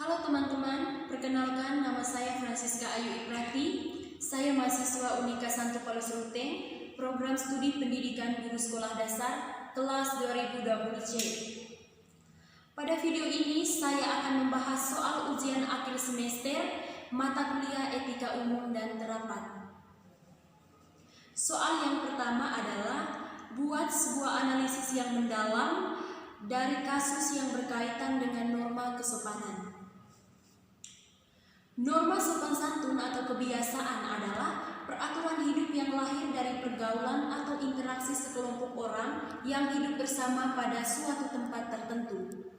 Halo teman-teman, perkenalkan nama saya Francisca Ayu Iprati. Saya mahasiswa Unika Santo Paulus Ruteng, program studi pendidikan guru sekolah dasar kelas 2020C. Pada video ini saya akan membahas soal ujian akhir semester mata kuliah etika umum dan terapan. Soal yang pertama adalah buat sebuah analisis yang mendalam dari kasus yang berkaitan dengan norma kesopanan. Norma sopan santun atau kebiasaan adalah peraturan hidup yang lahir dari pergaulan atau interaksi sekelompok orang yang hidup bersama pada suatu tempat tertentu.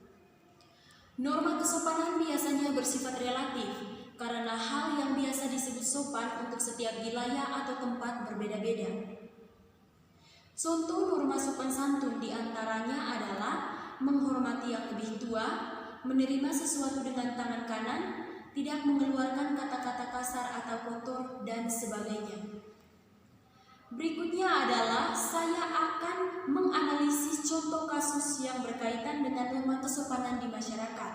Norma kesopanan biasanya bersifat relatif karena hal yang biasa disebut sopan untuk setiap wilayah atau tempat berbeda-beda. Contoh norma sopan santun diantaranya adalah menghormati yang lebih tua, menerima sesuatu dengan tangan kanan, tidak mengeluarkan kata-kata kasar atau kotor, dan sebagainya. Berikutnya adalah saya akan menganalisis contoh kasus yang berkaitan dengan norma kesopanan di masyarakat.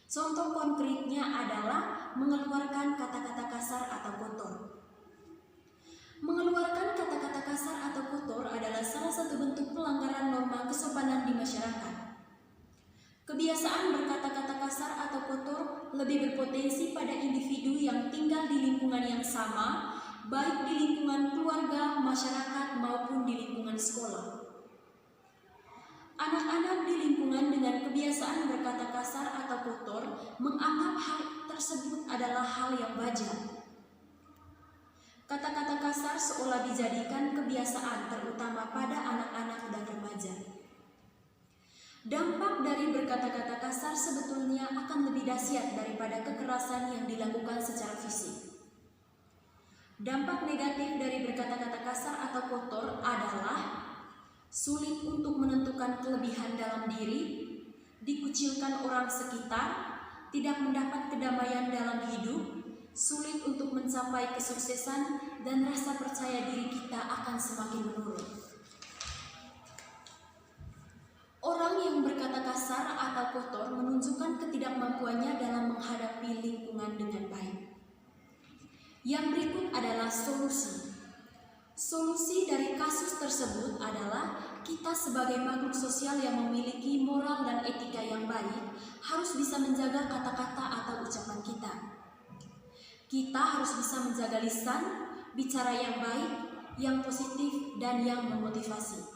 Contoh konkretnya adalah mengeluarkan kata-kata kasar atau kotor. Mengeluarkan kata-kata kasar atau kotor adalah salah satu bentuk pelanggaran norma kesopanan di masyarakat. Kebiasaan berkata-kata kasar atau kotor lebih berpotensi pada individu yang tinggal di lingkungan yang sama, baik di lingkungan keluarga, masyarakat, maupun di lingkungan sekolah. Anak-anak di lingkungan dengan kebiasaan berkata kasar atau kotor menganggap hal tersebut adalah hal yang wajar. Kata-kata kasar seolah dijadikan kebiasaan, terutama pada anak-anak dan remaja. Dampak dari berkata-kata kasar sebetulnya akan lebih dahsyat daripada kekerasan yang dilakukan secara fisik. Dampak negatif dari berkata-kata kasar atau kotor adalah sulit untuk menentukan kelebihan dalam diri, dikucilkan orang sekitar, tidak mendapat kedamaian dalam hidup, sulit untuk mencapai kesuksesan, dan rasa percaya diri kita akan semakin menurun. Orang yang berkata kasar atau kotor menunjukkan ketidakmampuannya dalam menghadapi lingkungan dengan baik. Yang berikut adalah solusi. Solusi dari kasus tersebut adalah kita sebagai makhluk sosial yang memiliki moral dan etika yang baik harus bisa menjaga kata-kata atau ucapan kita. Kita harus bisa menjaga lisan, bicara yang baik, yang positif, dan yang memotivasi.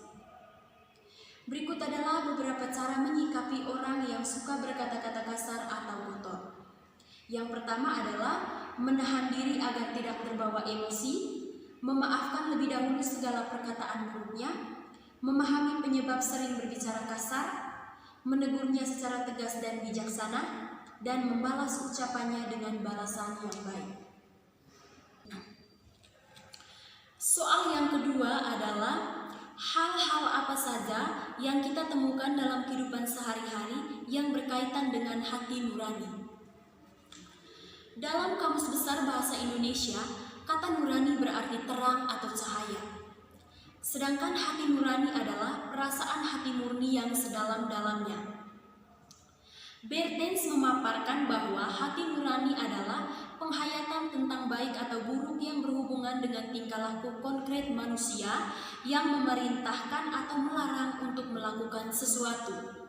Berikut adalah beberapa cara menyikapi orang yang suka berkata-kata kasar atau kotor. Yang pertama adalah menahan diri agar tidak terbawa emosi, memaafkan lebih dahulu segala perkataan buruknya, memahami penyebab sering berbicara kasar, menegurnya secara tegas dan bijaksana, dan membalas ucapannya dengan balasan yang baik. Soal yang kedua adalah hal-hal apa saja yang kita temukan dalam kehidupan sehari-hari yang berkaitan dengan hati nurani. Dalam Kamus Besar Bahasa Indonesia, kata nurani berarti terang atau cahaya. Sedangkan hati nurani adalah perasaan hati murni yang sedalam-dalamnya. Bertens memaparkan bahwa hati nurani adalah penghayatan tentang baik atau buruk yang berhubungan dengan tingkah laku konkret manusia yang memerintahkan atau melarang untuk melakukan sesuatu.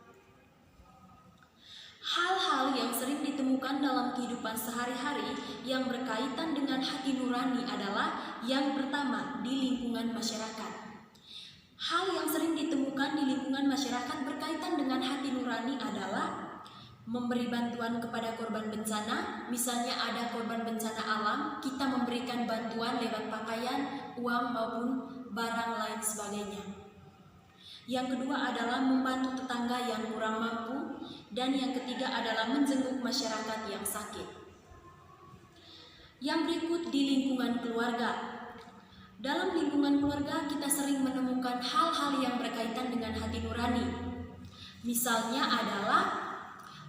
Hal-hal yang sering ditemukan dalam kehidupan sehari-hari yang berkaitan dengan hati nurani adalah yang pertama, di lingkungan masyarakat. Hal yang sering ditemukan di lingkungan masyarakat berkaitan dengan hati nurani adalah memberi bantuan kepada korban bencana, misalnya ada korban bencana alam, kita memberikan bantuan lewat pakaian, uang maupun barang lain sebagainya. Yang kedua adalah membantu tetangga yang kurang mampu, dan yang ketiga adalah menjenguk masyarakat yang sakit. Yang berikut di lingkungan keluarga. Dalam lingkungan keluarga kita sering menemukan hal-hal yang berkaitan dengan hati nurani. Misalnya adalah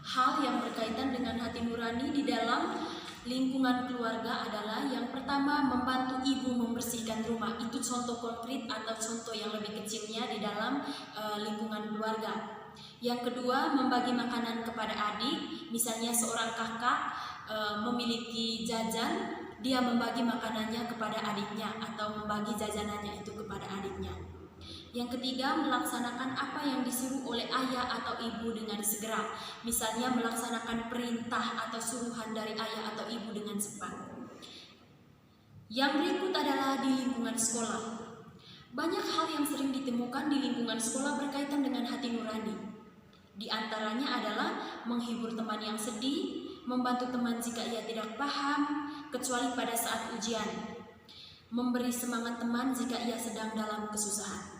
hal yang berkaitan dengan hati nurani di dalam lingkungan keluarga adalah yang pertama, membantu ibu membersihkan rumah. Itu contoh konkret atau contoh yang lebih kecilnya di dalam lingkungan keluarga. Yang kedua, membagi makanan kepada adik. Misalnya seorang kakak memiliki jajan, dia membagi makanannya kepada adiknya atau membagi jajanannya itu kepada adiknya. Yang ketiga, melaksanakan apa yang disuruh oleh ayah atau ibu dengan segera. Misalnya melaksanakan perintah atau suruhan dari ayah atau ibu dengan cepat. Yang berikut adalah di lingkungan sekolah. Banyak hal yang sering ditemukan di lingkungan sekolah berkaitan dengan hati nurani. Di antaranya adalah menghibur teman yang sedih, membantu teman jika ia tidak paham, kecuali pada saat ujian, memberi semangat teman jika ia sedang dalam kesusahan.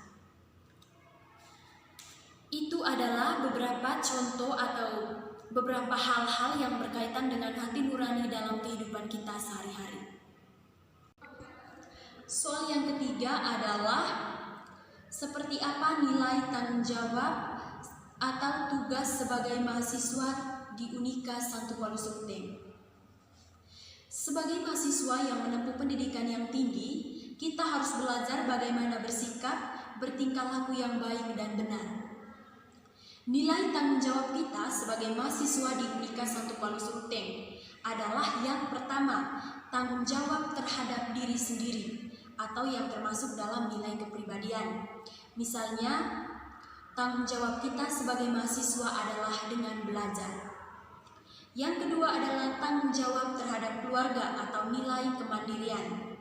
Itu adalah beberapa contoh atau beberapa hal-hal yang berkaitan dengan hati nurani dalam kehidupan kita sehari-hari. Soal yang ketiga adalah seperti apa nilai tanggung jawab atau tugas sebagai mahasiswa di Unika Santo Paulus Ruteng. Sebagai mahasiswa yang menempuh pendidikan yang tinggi, kita harus belajar bagaimana bersikap, bertingkah laku yang baik dan benar. Nilai tanggung jawab kita sebagai mahasiswa di Unika Santo Paulus Ruteng adalah yang pertama, tanggung jawab terhadap diri sendiri atau yang termasuk dalam nilai kepribadian. Misalnya, tanggung jawab kita sebagai mahasiswa adalah dengan belajar. Yang kedua adalah tanggung jawab terhadap keluarga atau nilai kemandirian.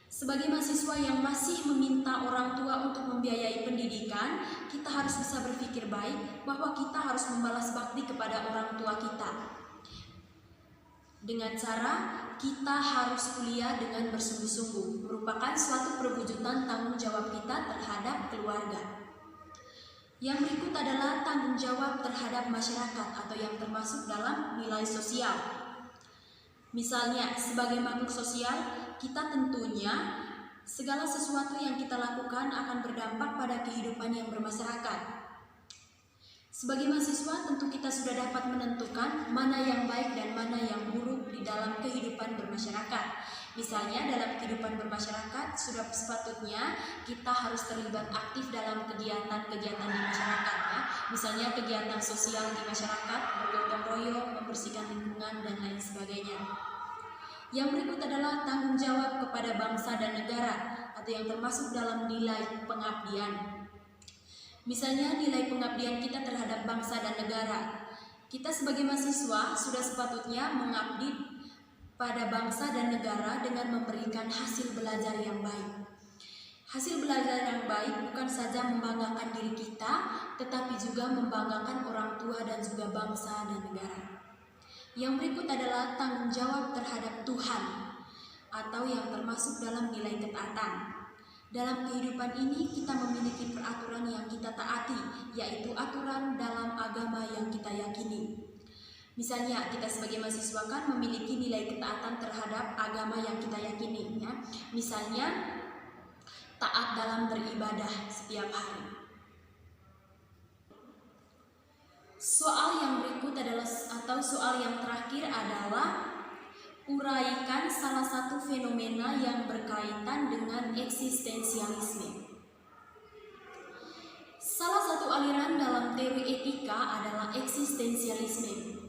Sebagai mahasiswa yang masih meminta orang tua untuk membiayai pendidikan, kita harus bisa berpikir baik bahwa kita harus membalas bakti kepada orang tua kita. Dengan cara kita harus kuliah dengan bersungguh-sungguh, merupakan suatu perwujudan tanggung jawab kita terhadap keluarga. Yang berikut adalah tanggung jawab terhadap masyarakat atau yang termasuk dalam nilai sosial. Misalnya, sebagai makhluk sosial, kita tentunya segala sesuatu yang kita lakukan akan berdampak pada kehidupan yang bermasyarakat. Sebagai mahasiswa, tentu kita sudah dapat menentukan mana yang baik dan mana yang buruk di dalam kehidupan bermasyarakat. Misalnya, dalam kehidupan bermasyarakat, sudah sepatutnya kita harus terlibat aktif dalam kegiatan-kegiatan di masyarakat. Ya. Misalnya, kegiatan sosial di masyarakat, bergotong royong, membersihkan lingkungan, dan lain sebagainya. Yang berikut adalah tanggung jawab kepada bangsa dan negara, atau yang termasuk dalam nilai pengabdian. Misalnya nilai pengabdian kita terhadap bangsa dan negara. Kita sebagai mahasiswa sudah sepatutnya mengabdi pada bangsa dan negara dengan memberikan hasil belajar yang baik. Hasil belajar yang baik bukan saja membanggakan diri kita, tetapi juga membanggakan orang tua dan juga bangsa dan negara. Yang berikut adalah tanggung jawab terhadap Tuhan, atau yang termasuk dalam nilai ketaatan. Dalam kehidupan ini kita memiliki peraturan yang kita taati, yaitu aturan dalam agama yang kita yakini. Misalnya kita sebagai mahasiswa kan memiliki nilai ketaatan terhadap agama yang kita yakini. Ya. Misalnya taat dalam beribadah setiap hari. Soal yang berikut adalah atau soal yang terakhir adalah uraikan salah satu fenomena yang berkaitan dengan eksistensialisme. Salah satu aliran dalam teori etika adalah eksistensialisme.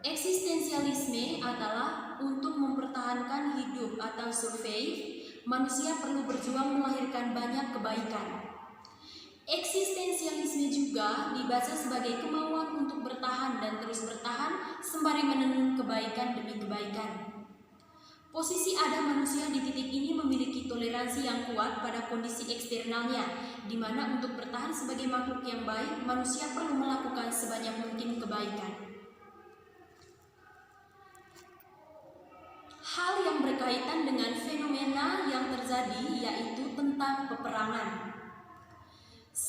Eksistensialisme adalah untuk mempertahankan hidup atau survive, manusia perlu berjuang melahirkan banyak kebaikan. Eksistensialisme juga dibaca sebagai kemauan untuk bertahan dan terus bertahan sembari menenun kebaikan demi kebaikan. Posisi ada manusia di titik ini memiliki toleransi yang kuat pada kondisi eksternalnya, di mana untuk bertahan sebagai makhluk yang baik, manusia perlu melakukan sebanyak mungkin kebaikan. Hal yang berkaitan dengan fenomena yang terjadi yaitu tentang peperangan.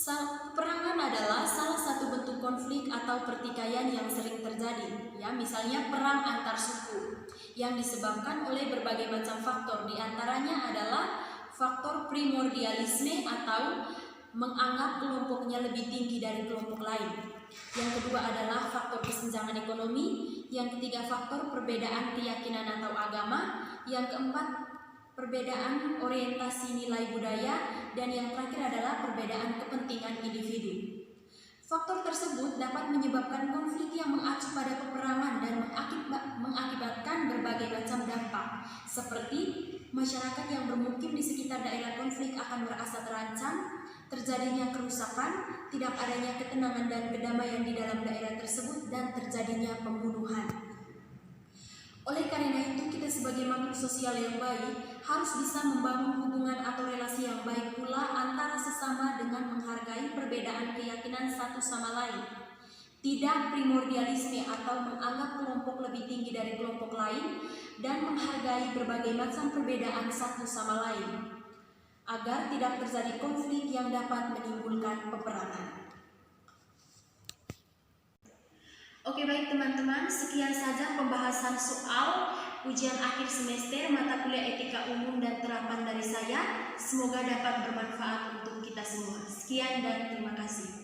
Peperangan adalah salah satu bentuk konflik atau pertikaian yang sering terjadi, ya, misalnya perang antar suku yang disebabkan oleh berbagai macam faktor. Di antaranya adalah faktor primordialisme atau menganggap kelompoknya lebih tinggi dari kelompok lain. Yang kedua adalah faktor kesenjangan ekonomi, yang ketiga faktor perbedaan keyakinan atau agama, yang keempat perbedaan orientasi nilai budaya, dan yang terakhir adalah perbedaan kepentingan individu. Faktor tersebut dapat menyebabkan konflik mengakibatkan berbagai macam dampak, seperti masyarakat yang bermukim di sekitar daerah konflik akan merasa terancam, terjadinya kerusakan, tidak adanya ketenangan dan kedamaian di dalam daerah tersebut, dan terjadinya pembunuhan. Oleh karena itu, kita sebagai makhluk sosial yang baik harus bisa membangun hubungan atau relasi yang baik pula antara sesama dengan menghargai perbedaan keyakinan satu sama lain. Tidak primordialisme atau menganggap kelompok lebih tinggi dari kelompok lain, dan menghargai berbagai macam perbedaan satu sama lain, agar tidak terjadi konflik yang dapat menimbulkan peperangan. Oke, baik teman-teman, sekian saja pembahasan soal ujian akhir semester mata kuliah etika umum dan terapan dari saya. Semoga dapat bermanfaat untuk kita semua. Sekian dan terima kasih.